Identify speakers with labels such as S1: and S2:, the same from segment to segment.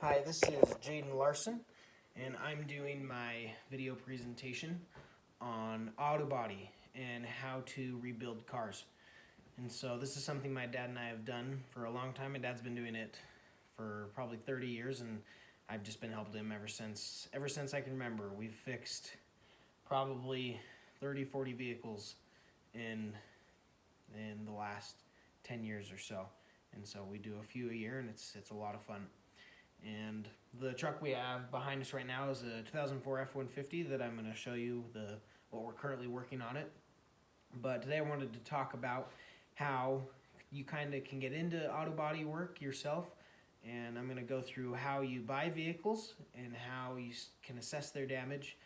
S1: Hi, this is Jaden Larsen, and I'm doing my video presentation on auto body and how to rebuild cars. And so this is something my dad and I have done for a long time. My dad's been doing it for probably 30 years, and I've just been helping him ever since I can remember. We've fixed probably 30, 40 vehicles in the last 10 years or so. And so we do a few a year, and it's a lot of fun. And the truck we have behind us right now is a 2004 F-150 that I'm going to show you what we're currently working on it. But today I wanted to talk about how you kind of can get into auto body work yourself, and I'm going to go through how you buy vehicles and how you can assess their damage,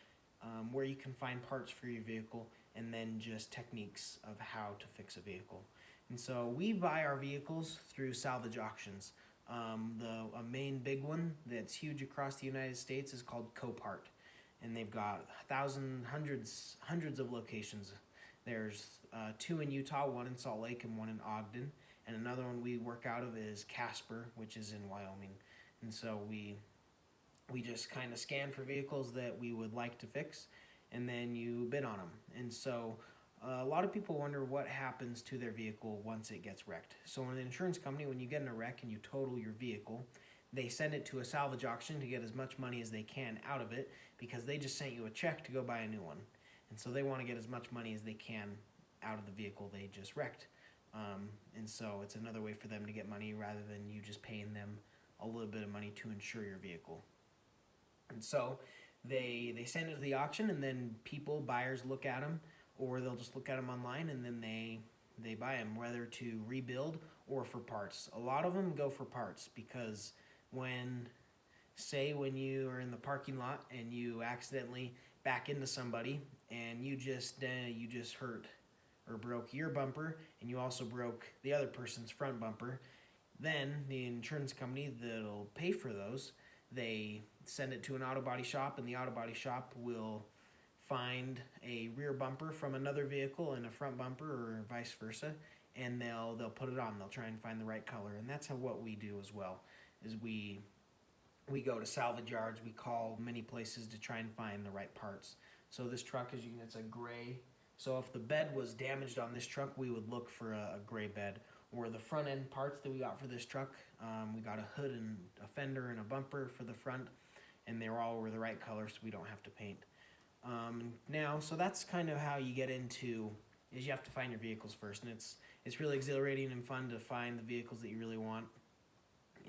S1: where you can find parts for your vehicle, and then just techniques of how to fix a vehicle. And so we buy our vehicles through salvage auctions. A main big one that's huge across the United States is called Copart, and they've got hundreds of locations. There's two in Utah, one in Salt Lake and one in Ogden, and another one we work out of is Casper, which is in Wyoming. And so we just kind of scan for vehicles that we would like to fix, and then you bid on them. And so a lot of people wonder what happens to their vehicle once it gets wrecked. So in an insurance company, when you get in a wreck and you total your vehicle, they send it to a salvage auction to get as much money as they can out of it, because they just sent you a check to go buy a new one. And so they want to get as much money as they can out of the vehicle they just wrecked. And so it's another way for them to get money rather than you just paying them a little bit of money to insure your vehicle. And so they send it to the auction, and then buyers look at them, or they'll just look at them online, and then they buy them, whether to rebuild or for parts. A lot of them go for parts, because when you are in the parking lot and you accidentally back into somebody and you just hurt or broke your bumper, and you also broke the other person's front bumper, then the insurance company that'll pay for those, they send it to an auto body shop, and the auto body shop will find a rear bumper from another vehicle and a front bumper, or vice versa, and they'll put it on. They'll try and find the right color, and that's what we do as well. Is we go to salvage yards. We call many places to try and find the right parts. So this truck, it's a gray. So if the bed was damaged on this truck, we would look for a gray bed. Or the front end parts that we got for this truck, we got a hood and a fender and a bumper for the front, and they were the right color, so we don't have to paint. So that's kind of how you get into, is you have to find your vehicles first, and it's really exhilarating and fun to find the vehicles that you really want,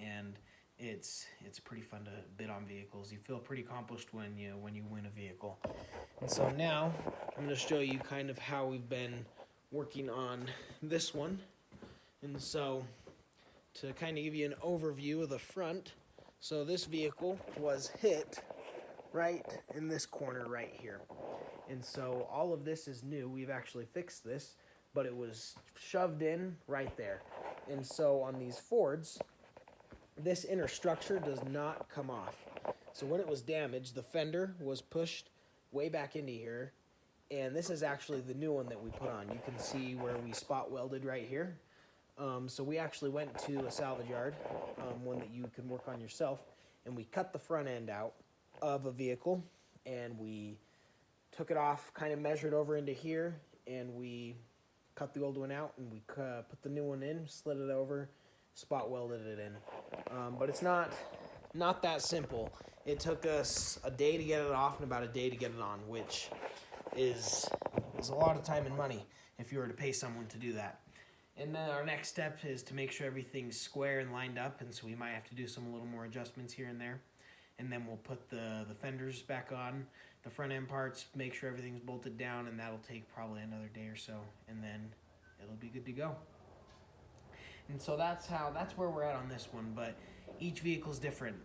S1: and it's pretty fun to bid on vehicles. You feel pretty accomplished when you win a vehicle. And so now I'm going to show you kind of how we've been working on this one. And so to kind of give you an overview of the front, so this vehicle was hit right in this corner right here. And so all of this is new. We've actually fixed this, but it was shoved in right there. And so on these Fords, this inner structure does not come off. So when it was damaged, the fender was pushed way back into here, and this is actually the new one that we put on. You can see where we spot welded right here. So we actually went to a salvage yard, one that you can work on yourself, and we cut the front end out of a vehicle, and we took it off, kind of measured over into here, and we cut the old one out, and we put the new one in, slid it over, spot welded it in. But it's not that simple. It took us a day to get it off and about a day to get it on, which is a lot of time and money if you were to pay someone to do that. And then our next step is to make sure everything's square and lined up, and so we might have to do a little more adjustments here and there. And then we'll put the fenders back on, the front end parts, make sure everything's bolted down, and that'll take probably another day or so, and then it'll be good to go. And so that's where we're at on this one, but each vehicle's different.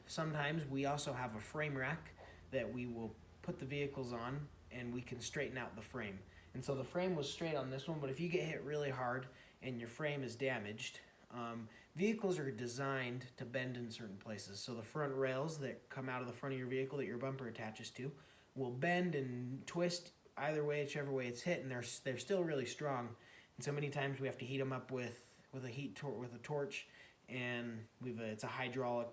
S1: Sometimes we also have a frame rack that we will put the vehicles on, and we can straighten out the frame. And so the frame was straight on this one, but if you get hit really hard and your frame is damaged, vehicles are designed to bend in certain places. So the front rails that come out of the front of your vehicle that your bumper attaches to will bend and twist either way, whichever way it's hit, and they're still really strong. And so many times we have to heat them up with a torch, and it's a hydraulic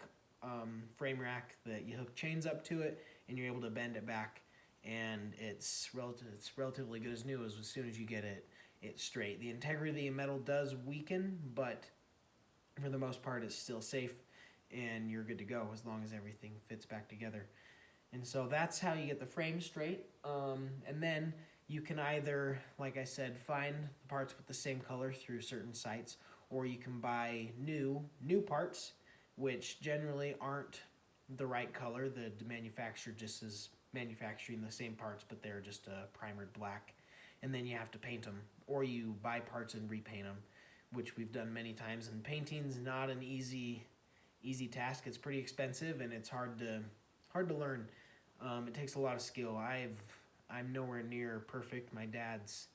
S1: frame rack that you hook chains up to it, and you're able to bend it back, and it's relatively good as new as soon as you get it straight. The integrity of the metal does weaken, but for the most part it's still safe, and you're good to go as long as everything fits back together. And so that's how you get the frame straight. And then you can either, like I said, find the parts with the same color through certain sites, or you can buy new parts, which generally aren't the right color. The manufacturer just is manufacturing the same parts, but they're just primered black. And then you have to paint them, or you buy parts and repaint them, which we've done many times. And painting's not an easy task. It's pretty expensive, and it's hard to learn. It takes a lot of skill. I'm nowhere near perfect. My dad's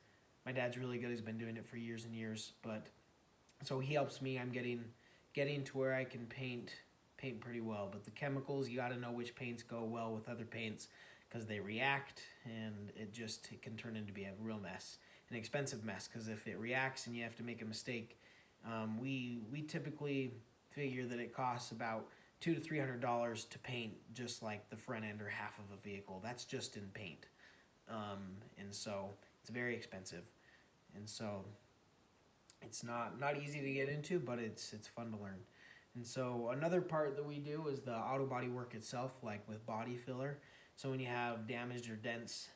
S1: really good. He's been doing it for years and years, but so he helps me. I'm getting to where I can paint pretty well. But the chemicals, you got to know which paints go well with other paints, because they react, and it can turn into be a real mess, an expensive mess. Because if it reacts and you have to make a mistake, we typically figure that it costs about $200 to $300 to paint just like the front end or half of a vehicle. That's just in paint, and so it's very expensive, and so it's not easy to get into, but it's fun to learn. And so another part that we do is the auto body work itself, like with body filler. So when you have damaged or dents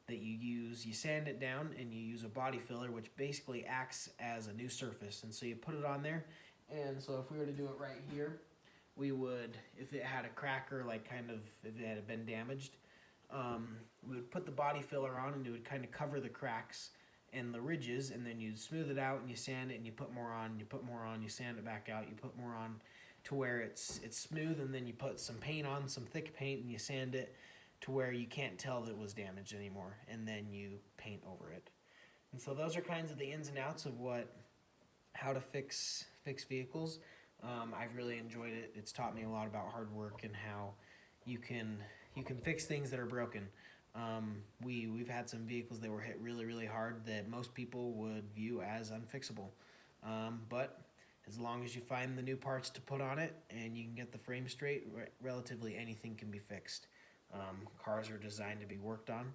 S1: that you sand it down, and you use a body filler, which basically acts as a new surface. And so you put it on there, and so if we were to do it right here, we would, if it had a crack, or like kind of if it had been damaged, we would put the body filler on, and it would kind of cover the cracks and the ridges, and then you smooth it out, and you sand it, and you put more on, you put more on, you sand it back out, you put more on to where it's smooth, and then you put some paint on, some thick paint, and you sand it to where you can't tell that it was damaged anymore, and then you paint over it. And so those are kinds of the ins and outs of how to fix vehicles. I've really enjoyed it. It's taught me a lot about hard work and how you can fix things that are broken. We've had some vehicles that were hit really hard that most people would view as unfixable, but as long as you find the new parts to put on it and you can get the frame straight, relatively anything can be fixed. Cars are designed to be worked on,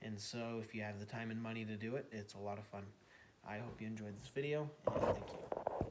S1: and so if you have the time and money to do it, it's a lot of fun. I hope you enjoyed this video, and thank you.